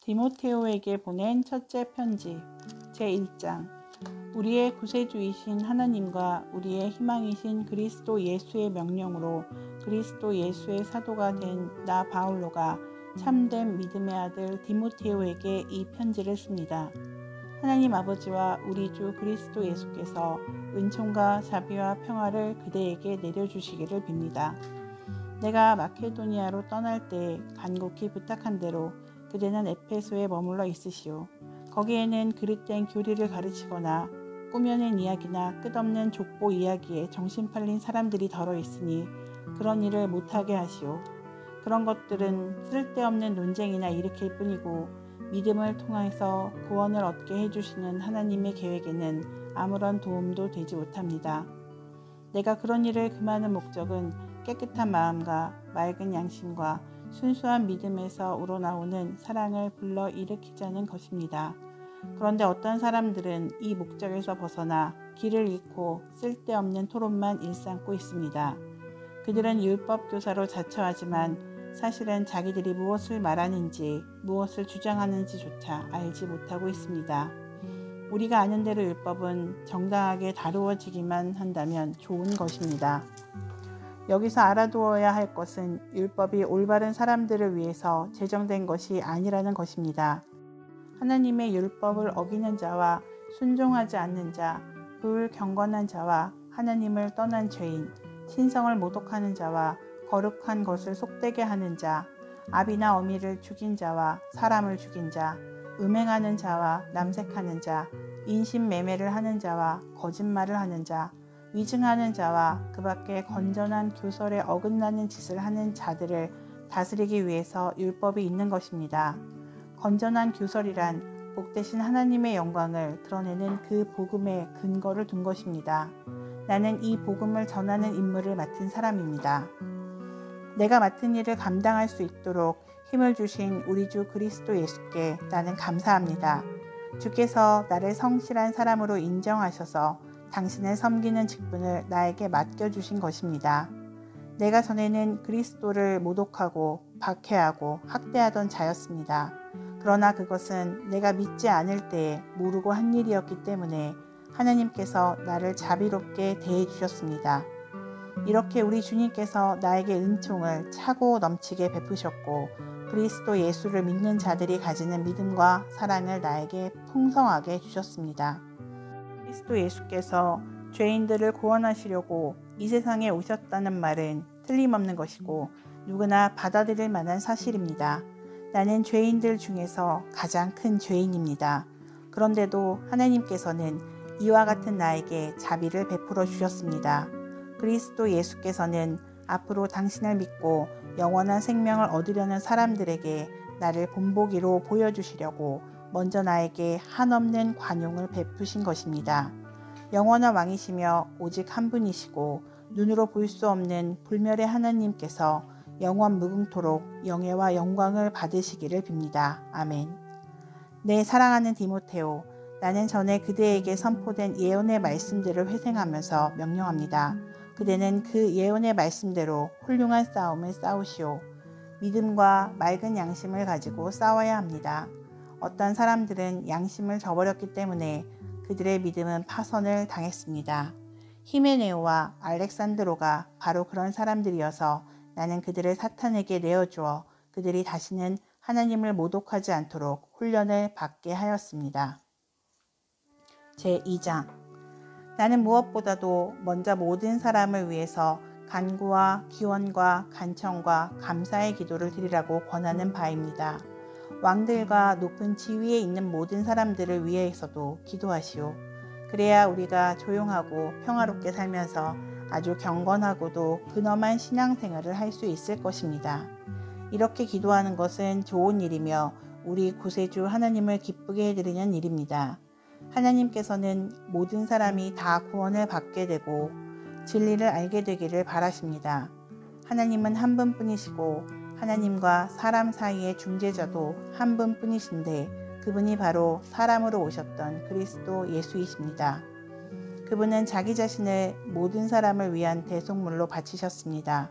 디모데오에게 보낸 첫째 편지 제1장. 우리의 구세주이신 하나님과 우리의 희망이신 그리스도 예수의 명령으로 그리스도 예수의 사도가 된 나 바울로가 참된 믿음의 아들 디모데오에게 이 편지를 씁니다. 하나님 아버지와 우리 주 그리스도 예수께서 은총과 자비와 평화를 그대에게 내려주시기를 빕니다. 내가 마케도니아로 떠날 때 간곡히 부탁한 대로 그대는 에페소에 머물러 있으시오. 거기에는 그릇된 교리를 가르치거나 꾸며낸 이야기나 끝없는 족보 이야기에 정신 팔린 사람들이 덜어 있으니 그런 일을 못하게 하시오. 그런 것들은 쓸데없는 논쟁이나 일으킬 뿐이고 믿음을 통해서 구원을 얻게 해주시는 하나님의 계획에는 아무런 도움도 되지 못합니다. 내가 그런 일을 금하는 목적은 깨끗한 마음과 맑은 양심과 순수한 믿음에서 우러나오는 사랑을 불러 일으키자는 것입니다. 그런데 어떤 사람들은 이 목적에서 벗어나 길을 잃고 쓸데없는 토론만 일삼고 있습니다. 그들은 율법 교사로 자처하지만 사실은 자기들이 무엇을 말하는지 무엇을 주장하는지조차 알지 못하고 있습니다. 우리가 아는 대로 율법은 정당하게 다루어지기만 한다면 좋은 것입니다. 여기서 알아두어야 할 것은 율법이 올바른 사람들을 위해서 제정된 것이 아니라는 것입니다. 하나님의 율법을 어기는 자와 순종하지 않는 자, 불경건한 자와 하나님을 떠난 죄인, 신성을 모독하는 자와 거룩한 것을 속되게 하는 자, 아비나 어미를 죽인 자와 사람을 죽인 자, 음행하는 자와 남색하는 자, 인신매매를 하는 자와 거짓말을 하는 자, 위증하는 자와 그 밖에 건전한 교설에 어긋나는 짓을 하는 자들을 다스리기 위해서 율법이 있는 것입니다. 건전한 교설이란 복되신 하나님의 영광을 드러내는 그 복음에 근거를 둔 것입니다. 나는 이 복음을 전하는 임무를 맡은 사람입니다. 내가 맡은 일을 감당할 수 있도록 힘을 주신 우리 주 그리스도 예수께 나는 감사합니다. 주께서 나를 성실한 사람으로 인정하셔서 당신을 섬기는 직분을 나에게 맡겨주신 것입니다. 내가 전에는 그리스도를 모독하고 박해하고 학대하던 자였습니다. 그러나 그것은 내가 믿지 않을 때에 모르고 한 일이었기 때문에 하나님께서 나를 자비롭게 대해 주셨습니다. 이렇게 우리 주님께서 나에게 은총을 차고 넘치게 베푸셨고 그리스도 예수를 믿는 자들이 가지는 믿음과 사랑을 나에게 풍성하게 주셨습니다. 그리스도 예수께서 죄인들을 구원하시려고 이 세상에 오셨다는 말은 틀림없는 것이고 누구나 받아들일 만한 사실입니다. 나는 죄인들 중에서 가장 큰 죄인입니다. 그런데도 하나님께서는 이와 같은 나에게 자비를 베풀어 주셨습니다. 그리스도 예수께서는 앞으로 당신을 믿고 영원한 생명을 얻으려는 사람들에게 나를 본보기로 보여주시려고 먼저 나에게 한없는 관용을 베푸신 것입니다. 영원한 왕이시며 오직 한 분이시고 눈으로 볼 수 없는 불멸의 하나님께서 영원 무궁토록 영예와 영광을 받으시기를 빕니다. 아멘. 내 사랑하는 디모데오, 나는 전에 그대에게 선포된 예언의 말씀들을 회생하면서 명령합니다. 그대는 그 예언의 말씀대로 훌륭한 싸움을 싸우시오. 믿음과 맑은 양심을 가지고 싸워야 합니다. 어떤 사람들은 양심을 저버렸기 때문에 그들의 믿음은 파선을 당했습니다. 히메네오와 알렉산드로가 바로 그런 사람들이어서 나는 그들을 사탄에게 내어주어 그들이 다시는 하나님을 모독하지 않도록 훈련을 받게 하였습니다. 제2장. 나는 무엇보다도 먼저 모든 사람을 위해서 간구와 기원과 간청과 감사의 기도를 드리라고 권하는 바입니다. 왕들과 높은 지위에 있는 모든 사람들을 위해서도 기도하시오. 그래야 우리가 조용하고 평화롭게 살면서 아주 경건하고도 근엄한 신앙생활을 할 수 있을 것입니다. 이렇게 기도하는 것은 좋은 일이며 우리 구세주 하나님을 기쁘게 해드리는 일입니다. 하나님께서는 모든 사람이 다 구원을 받게 되고 진리를 알게 되기를 바라십니다. 하나님은 한 분뿐이시고 하나님과 사람 사이의 중재자도 한 분뿐이신데 그분이 바로 사람으로 오셨던 그리스도 예수이십니다. 그분은 자기 자신을 모든 사람을 위한 대속물로 바치셨습니다.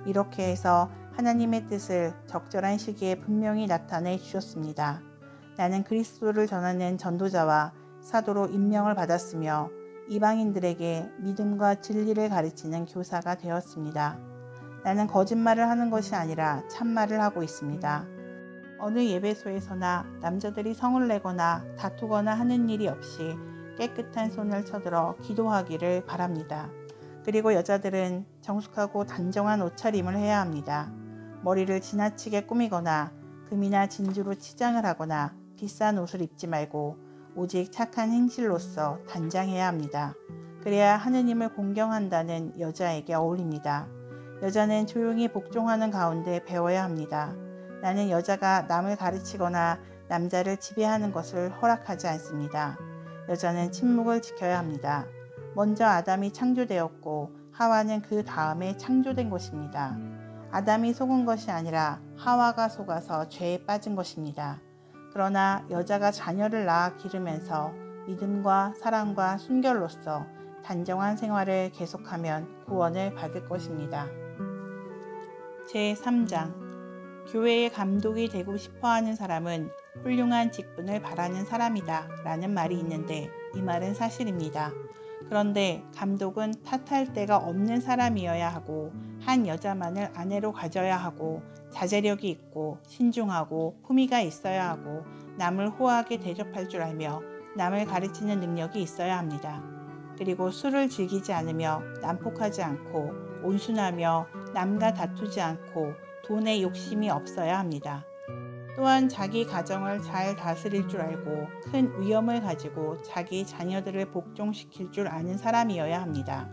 이렇게 해서 하나님의 뜻을 적절한 시기에 분명히 나타내 주셨습니다. 나는 그리스도를 전하는 전도자와 사도로 임명을 받았으며 이방인들에게 믿음과 진리를 가르치는 교사가 되었습니다. 나는 거짓말을 하는 것이 아니라 참말을 하고 있습니다. 어느 예배소에서나 남자들이 성을 내거나 다투거나 하는 일이 없이 깨끗한 손을 쳐들어 기도하기를 바랍니다. 그리고 여자들은 정숙하고 단정한 옷차림을 해야 합니다. 머리를 지나치게 꾸미거나 금이나 진주로 치장을 하거나 비싼 옷을 입지 말고 오직 착한 행실로서 단장해야 합니다. 그래야 하느님을 공경한다는 여자에게 어울립니다. 여자는 조용히 복종하는 가운데 배워야 합니다. 나는 여자가 남을 가르치거나 남자를 지배하는 것을 허락하지 않습니다. 여자는 침묵을 지켜야 합니다. 먼저 아담이 창조되었고 하와는 그 다음에 창조된 것입니다. 아담이 속은 것이 아니라 하와가 속아서 죄에 빠진 것입니다. 그러나 여자가 자녀를 낳아 기르면서 믿음과 사랑과 순결로서 단정한 생활을 계속하면 구원을 받을 것입니다. 제3장 교회의 감독이 되고 싶어하는 사람은 훌륭한 직분을 바라는 사람이다 라는 말이 있는데 이 말은 사실입니다. 그런데 감독은 탓할 데가 없는 사람이어야 하고 한 여자만을 아내로 가져야 하고 자제력이 있고 신중하고 품위가 있어야 하고 남을 호하게 대접할 줄 알며 남을 가르치는 능력이 있어야 합니다. 그리고 술을 즐기지 않으며 난폭하지 않고 온순하며 남과 다투지 않고 돈에 욕심이 없어야 합니다. 또한 자기 가정을 잘 다스릴 줄 알고 큰 위엄을 가지고 자기 자녀들을 복종시킬 줄 아는 사람이어야 합니다.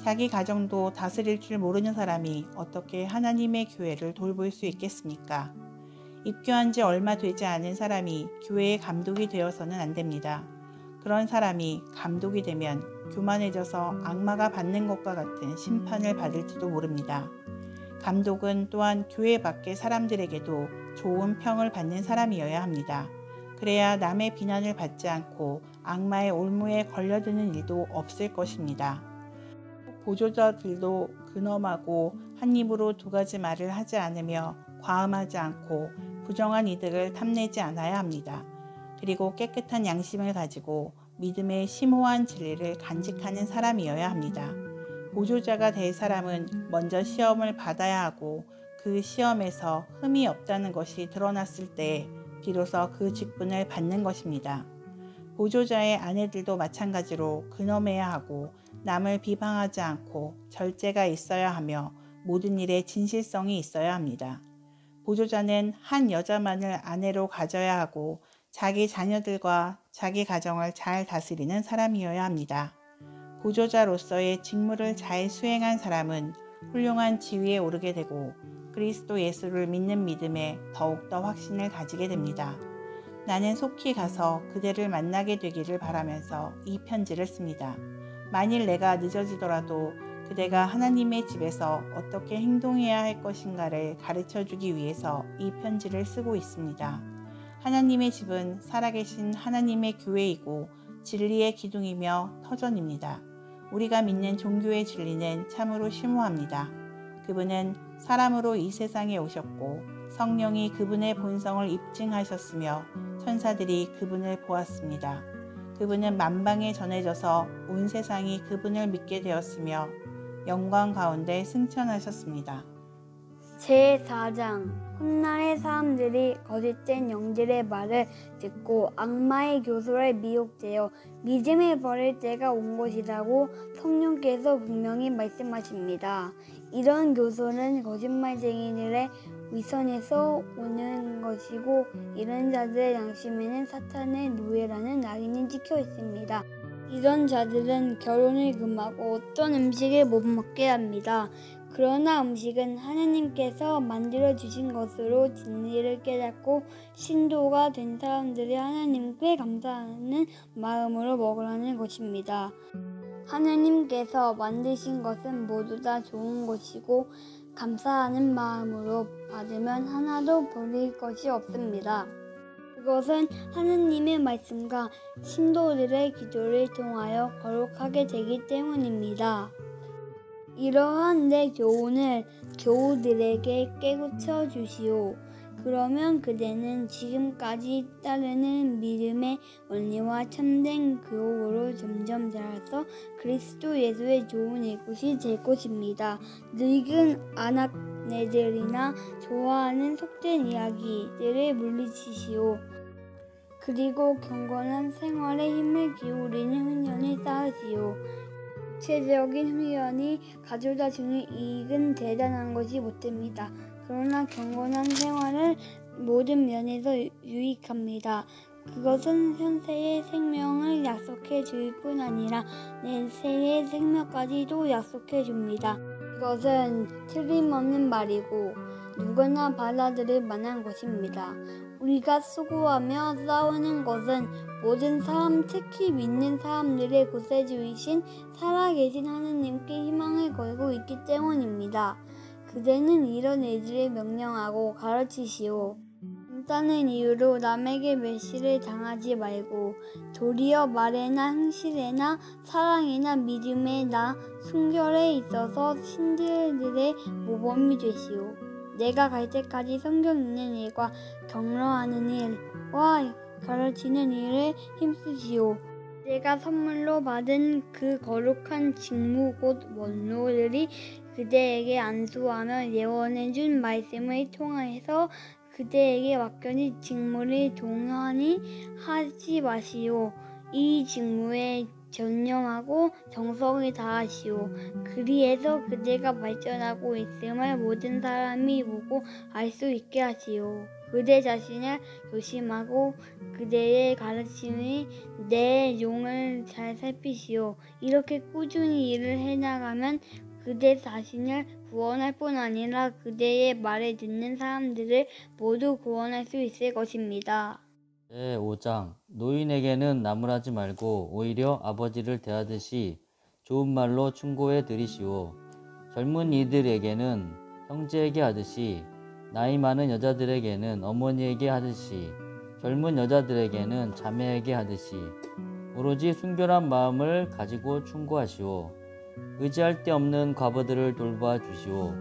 자기 가정도 다스릴 줄 모르는 사람이 어떻게 하나님의 교회를 돌볼 수 있겠습니까? 입교한 지 얼마 되지 않은 사람이 교회의 감독이 되어서는 안 됩니다. 그런 사람이 감독이 되면 교만해져서 악마가 받는 것과 같은 심판을 받을지도 모릅니다. 감독은 또한 교회 밖의 사람들에게도 좋은 평을 받는 사람이어야 합니다. 그래야 남의 비난을 받지 않고 악마의 올무에 걸려드는 일도 없을 것입니다. 보조자들도 근엄하고 한 입으로 두 가지 말을 하지 않으며 과음하지 않고 부정한 이득을 탐내지 않아야 합니다. 그리고 깨끗한 양심을 가지고 믿음의 심오한 진리를 간직하는 사람이어야 합니다. 보조자가 될 사람은 먼저 시험을 받아야 하고 그 시험에서 흠이 없다는 것이 드러났을 때 비로소 그 직분을 받는 것입니다. 보조자의 아내들도 마찬가지로 근엄해야 하고 남을 비방하지 않고 절제가 있어야 하며 모든 일에 진실성이 있어야 합니다. 보조자는 한 여자만을 아내로 가져야 하고 자기 자녀들과 자기 가정을 잘 다스리는 사람이어야 합니다. 보조자로서의 직무를 잘 수행한 사람은 훌륭한 지위에 오르게 되고 그리스도 예수를 믿는 믿음에 더욱더 확신을 가지게 됩니다. 나는 속히 가서 그대를 만나게 되기를 바라면서 이 편지를 씁니다. 만일 내가 늦어지더라도 그대가 하나님의 집에서 어떻게 행동해야 할 것인가를 가르쳐주기 위해서 이 편지를 쓰고 있습니다. 하나님의 집은 살아계신 하나님의 교회이고 진리의 기둥이며 터전입니다. 우리가 믿는 종교의 진리는 참으로 심오합니다. 그분은 사람으로 이 세상에 오셨고 성령이 그분의 본성을 입증하셨으며 천사들이 그분을 보았습니다. 그분은 만방에 전해져서 온 세상이 그분을 믿게 되었으며 영광 가운데 승천하셨습니다. 제4장 훗날의 사람들이 거짓된 영들의 말을 듣고 악마의 교소에 미혹되어 믿음을 버릴 때가 온 것이라고 성령께서 분명히 말씀하십니다. 이런 교소는 거짓말쟁이들의 위선에서 오는 것이고 이런 자들의 양심에는 사탄의 노예라는 낙인이 찍혀 있습니다. 이런 자들은 결혼을 금하고 어떤 음식을 못 먹게 합니다. 그러나 음식은 하나님께서 만들어 주신 것으로 진리를 깨닫고 신도가 된 사람들이 하나님께 감사하는 마음으로 먹으라는 것입니다. 하나님께서 만드신 것은 모두 다 좋은 것이고 감사하는 마음으로 받으면 하나도 버릴 것이 없습니다. 그것은 하나님의 말씀과 신도들의 기도를 통하여 거룩하게 되기 때문입니다. 이러한 내 교훈을 교우들에게 깨우쳐 주시오. 그러면 그대는 지금까지 따르는 믿음의 원리와 참된 교훈으로 점점 자라서 그리스도 예수의 좋은 이웃이 될 것입니다. 늙은 아낙네들이나 좋아하는 속된 이야기들을 물리치시오. 그리고 경건한 생활에 힘을 기울이는 훈련을 쌓으시오. 구체적인 훈련이 가져다 주는 이익은 대단한 것이 못됩니다. 그러나 경건한 생활은 모든 면에서 유익합니다. 그것은 현세의 생명을 약속해 줄 뿐 아니라 내세의 생명까지도 약속해 줍니다. 이것은 틀림없는 말이고 누구나 받아들일 만한 것입니다. 우리가 수고하며 싸우는 것은 모든 사람, 특히 믿는 사람들의 구세주이신 살아계신 하느님께 희망을 걸고 있기 때문입니다. 그대는 이런 일들을 명령하고 가르치시오. 간단한 이유로 남에게 멸시를 당하지 말고 도리어 말에나 행실에나 사랑이나 믿음에나 순결에 있어서 신들의 모범이 되시오. 내가 갈 때까지 성경 읽는 일과 격려하는 일과 가르치는 일에 힘쓰시오. 내가 선물로 받은 그 거룩한 직무 곧 원로들이 그대에게 안수하며 예언해준 말씀을 통해서 그대에게 맡겨진 직무를 동안히 하지 마시오. 이 직무에 전념하고 정성을 다하시오. 그리해서 그대가 발전하고 있음을 모든 사람이 보고 알 수 있게 하시오. 그대 자신을 조심하고 그대의 가르침이 내 용을 잘 살피시오. 이렇게 꾸준히 일을 해나가면 그대 자신을 구원할 뿐 아니라 그대의 말을 듣는 사람들을 모두 구원할 수 있을 것입니다. 제5장 노인에게는 나무라지 말고 오히려 아버지를 대하듯이 좋은 말로 충고해 드리시오. 젊은 이들에게는 형제에게 하듯이 나이 많은 여자들에게는 어머니에게 하듯이 젊은 여자들에게는 자매에게 하듯이 오로지 순결한 마음을 가지고 충고하시오. 의지할 데 없는 과부들을 돌봐 주시오.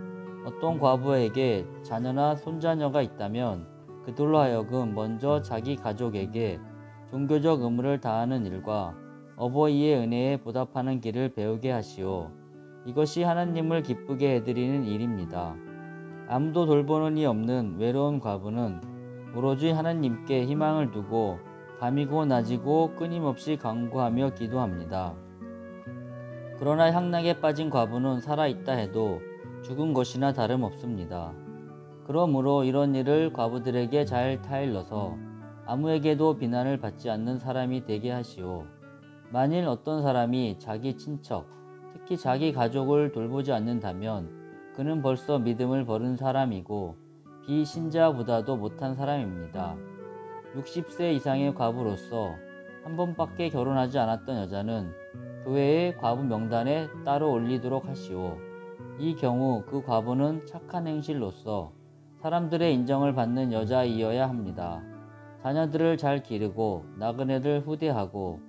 어떤 과부에게 자녀나 손자녀가 있다면 그들로 하여금 먼저 자기 가족에게 종교적 의무를 다하는 일과 어버이의 은혜에 보답하는 길을 배우게 하시오. 이것이 하나님을 기쁘게 해드리는 일입니다. 아무도 돌보는 이 없는 외로운 과부는 오로지 하나님께 희망을 두고 밤이고 낮이고 끊임없이 간구하며 기도합니다. 그러나 향락에 빠진 과부는 살아있다 해도 죽은 것이나 다름없습니다. 그러므로 이런 일을 과부들에게 잘 타일러서 아무에게도 비난을 받지 않는 사람이 되게 하시오. 만일 어떤 사람이 자기 친척, 특히 자기 가족을 돌보지 않는다면 그는 벌써 믿음을 버린 사람이고 비신자보다도 못한 사람입니다. 60세 이상의 과부로서 한 번밖에 결혼하지 않았던 여자는 교회의 과부 명단에 따로 올리도록 하시오. 이 경우 그 과부는 착한 행실로서 사람들의 인정을 받는 여자이어야 합니다. 자녀들을 잘 기르고 나그네들 후대하고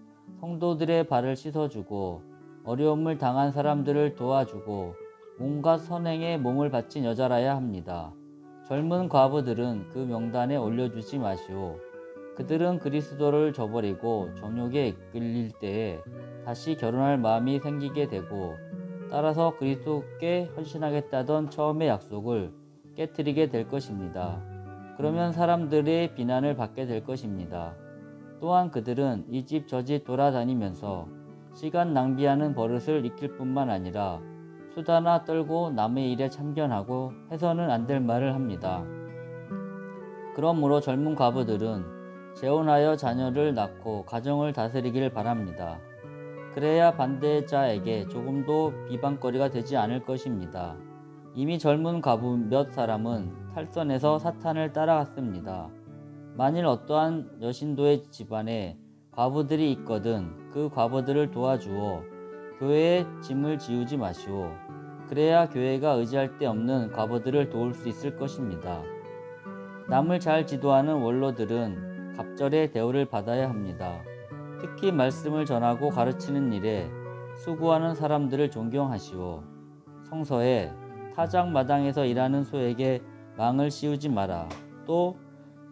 성도들의 발을 씻어주고 어려움을 당한 사람들을 도와주고 온갖 선행에 몸을 바친 여자라야 합니다. 젊은 과부들은 그 명단에 올려주지 마시오. 그들은 그리스도를 저버리고 정욕에 이끌릴 때에 다시 결혼할 마음이 생기게 되고 따라서 그리스도께 헌신하겠다던 처음의 약속을 깨트리게 될 것입니다. 그러면 사람들의 비난을 받게 될 것입니다. 또한 그들은 이 집 저 집 돌아다니면서 시간 낭비하는 버릇을 익힐 뿐만 아니라 수다나 떨고 남의 일에 참견하고 해서는 안 될 말을 합니다. 그러므로 젊은 과부들은 재혼하여 자녀를 낳고 가정을 다스리길 바랍니다. 그래야 반대자에게 조금도 비방거리가 되지 않을 것입니다. 이미 젊은 과부 몇 사람은 탈선해서 사탄을 따라갔습니다. 만일 어떠한 여신도의 집안에 과부들이 있거든 그 과부들을 도와주어 교회에 짐을 지우지 마시오. 그래야 교회가 의지할 데 없는 과부들을 도울 수 있을 것입니다. 남을 잘 지도하는 원로들은 갑절의 대우를 받아야 합니다. 특히 말씀을 전하고 가르치는 일에 수고하는 사람들을 존경하시오. 성서에 타작마당에서 일하는 소에게 망을 씌우지 마라. 또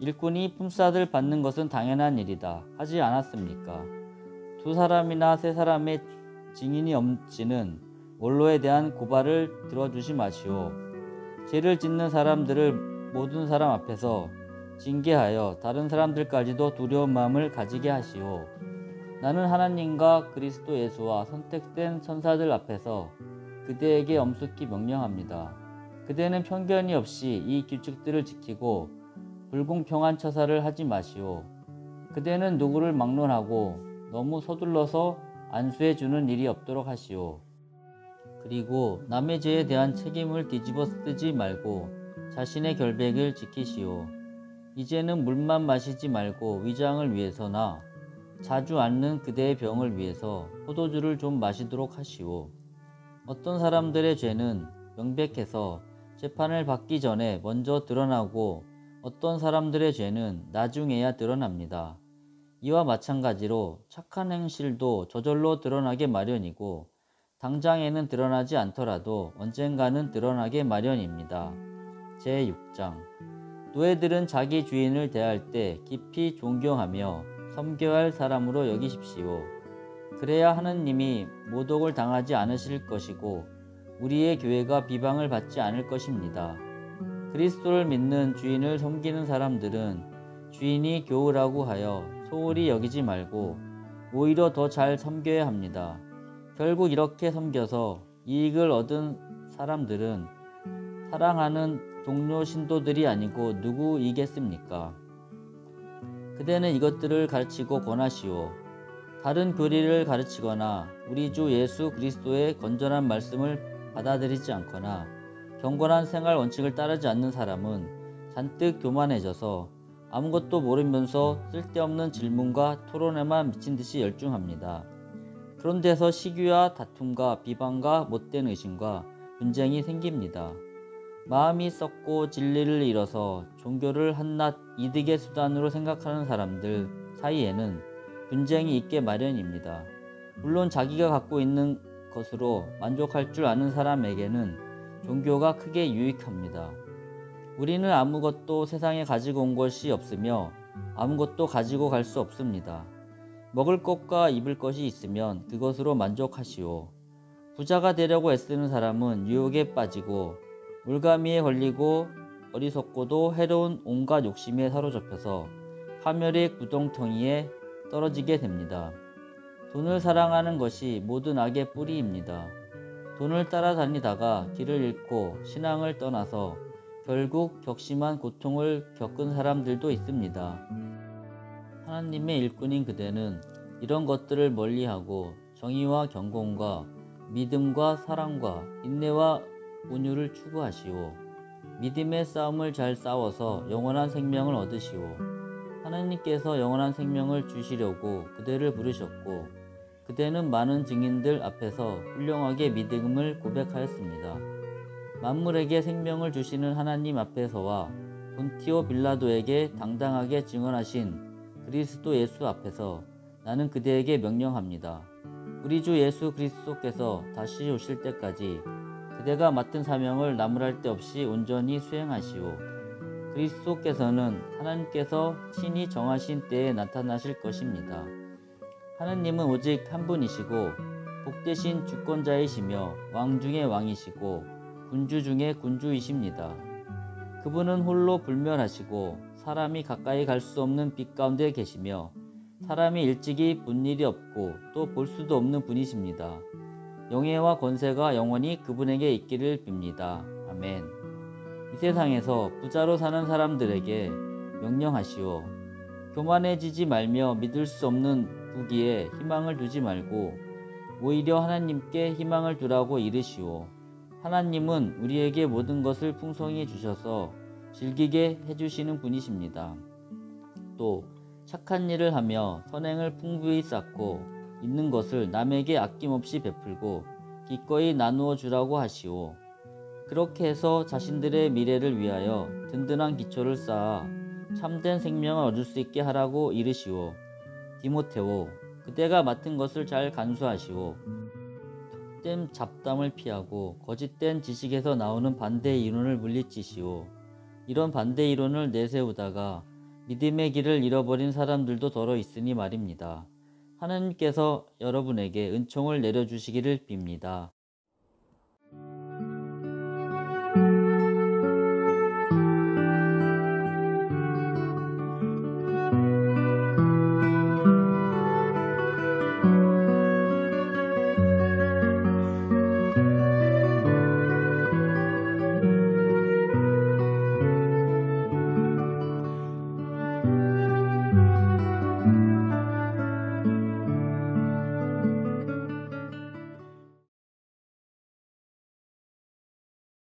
일꾼이 품삯을 받는 것은 당연한 일이다 하지 않았습니까? 두 사람이나 세 사람의 증인이 없이는 원로에 대한 고발을 들어주지 마시오. 죄를 짓는 사람들을 모든 사람 앞에서 징계하여 다른 사람들까지도 두려운 마음을 가지게 하시오. 나는 하나님과 그리스도 예수와 선택된 천사들 앞에서 그대에게 엄숙히 명령합니다. 그대는 편견이 없이 이 규칙들을 지키고 불공평한 처사를 하지 마시오. 그대는 누구를 막론하고 너무 서둘러서 안수해 주는 일이 없도록 하시오. 그리고 남의 죄에 대한 책임을 뒤집어 쓰지 말고 자신의 결백을 지키시오. 이제는 물만 마시지 말고 위장을 위해서나 자주 앓는 그대의 병을 위해서 포도주를 좀 마시도록 하시오. 어떤 사람들의 죄는 명백해서 재판을 받기 전에 먼저 드러나고 어떤 사람들의 죄는 나중에야 드러납니다. 이와 마찬가지로 착한 행실도 저절로 드러나게 마련이고 당장에는 드러나지 않더라도 언젠가는 드러나게 마련입니다. 제6장 노예들은 자기 주인을 대할 때 깊이 존경하며 섬겨야 할 사람으로 여기십시오. 그래야 하느님이 모독을 당하지 않으실 것이고 우리의 교회가 비방을 받지 않을 것입니다. 그리스도를 믿는 주인을 섬기는 사람들은 주인이 교우라고 하여 소홀히 여기지 말고 오히려 더 잘 섬겨야 합니다. 결국 이렇게 섬겨서 이익을 얻은 사람들은 사랑하는 동료 신도들이 아니고 누구이겠습니까? 그대는 이것들을 가르치고 권하시오. 다른 교리를 가르치거나 우리 주 예수 그리스도의 건전한 말씀을 받아들이지 않거나 경건한 생활 원칙을 따르지 않는 사람은 잔뜩 교만해져서 아무것도 모르면서 쓸데없는 질문과 토론에만 미친 듯이 열중합니다. 그런 데서 시기와 다툼과 비방과 못된 의심과 분쟁이 생깁니다. 마음이 썩고 진리를 잃어서 종교를 한낱 이득의 수단으로 생각하는 사람들 사이에는 분쟁이 있게 마련입니다. 물론 자기가 갖고 있는 것으로 만족할 줄 아는 사람에게는 종교가 크게 유익합니다. 우리는 아무것도 세상에 가지고 온 것이 없으며 아무것도 가지고 갈 수 없습니다. 먹을 것과 입을 것이 있으면 그것으로 만족하시오. 부자가 되려고 애쓰는 사람은 유혹에 빠지고 물가미에 걸리고 어리석고도 해로운 온갖 욕심에 사로잡혀서 파멸의 구덩텅이에 떨어지게 됩니다. 돈을 사랑하는 것이 모든 악의 뿌리입니다. 돈을 따라다니다가 길을 잃고 신앙을 떠나서 결국 격심한 고통을 겪은 사람들도 있습니다. 하나님의 일꾼인 그대는 이런 것들을 멀리하고 정의와 경건과 믿음과 사랑과 인내와 온유를 추구하시오. 믿음의 싸움을 잘 싸워서 영원한 생명을 얻으시오. 하나님께서 영원한 생명을 주시려고 그대를 부르셨고 그대는 많은 증인들 앞에서 훌륭하게 믿음을 고백하였습니다. 만물에게 생명을 주시는 하나님 앞에서와 본티오 빌라도에게 당당하게 증언하신 그리스도 예수 앞에서 나는 그대에게 명령합니다. 우리 주 예수 그리스도께서 다시 오실 때까지 그대가 맡은 사명을 나무랄 데 없이 온전히 수행하시오. 그리스도께서는 하나님께서 친히 정하신 때에 나타나실 것입니다. 하느님은 오직 한 분이시고 복되신 주권자이시며 왕 중의 왕이시고 군주 중의 군주이십니다. 그분은 홀로 불멸하시고 사람이 가까이 갈 수 없는 빛 가운데 계시며 사람이 일찍이 본 일이 없고 또 볼 수도 없는 분이십니다. 영예와 권세가 영원히 그분에게 있기를 빕니다. 아멘. 이 세상에서 부자로 사는 사람들에게 명령하시오. 교만해지지 말며 믿을 수 없는 부귀에 희망을 두지 말고 오히려 하나님께 희망을 두라고 이르시오. 하나님은 우리에게 모든 것을 풍성히 주셔서 즐기게 해주시는 분이십니다. 또 착한 일을 하며 선행을 풍부히 쌓고 있는 것을 남에게 아낌없이 베풀고 기꺼이 나누어 주라고 하시오. 그렇게 해서 자신들의 미래를 위하여 든든한 기초를 쌓아 참된 생명을 얻을 수 있게 하라고 이르시오. 디모데오, 그대가 맡은 것을 잘 간수하시오. 헛된 잡담을 피하고 거짓된 지식에서 나오는 반대 이론을 물리치시오. 이런 반대 이론을 내세우다가 믿음의 길을 잃어버린 사람들도 더러 있으니 말입니다. 하나님께서 여러분에게 은총을 내려주시기를 빕니다.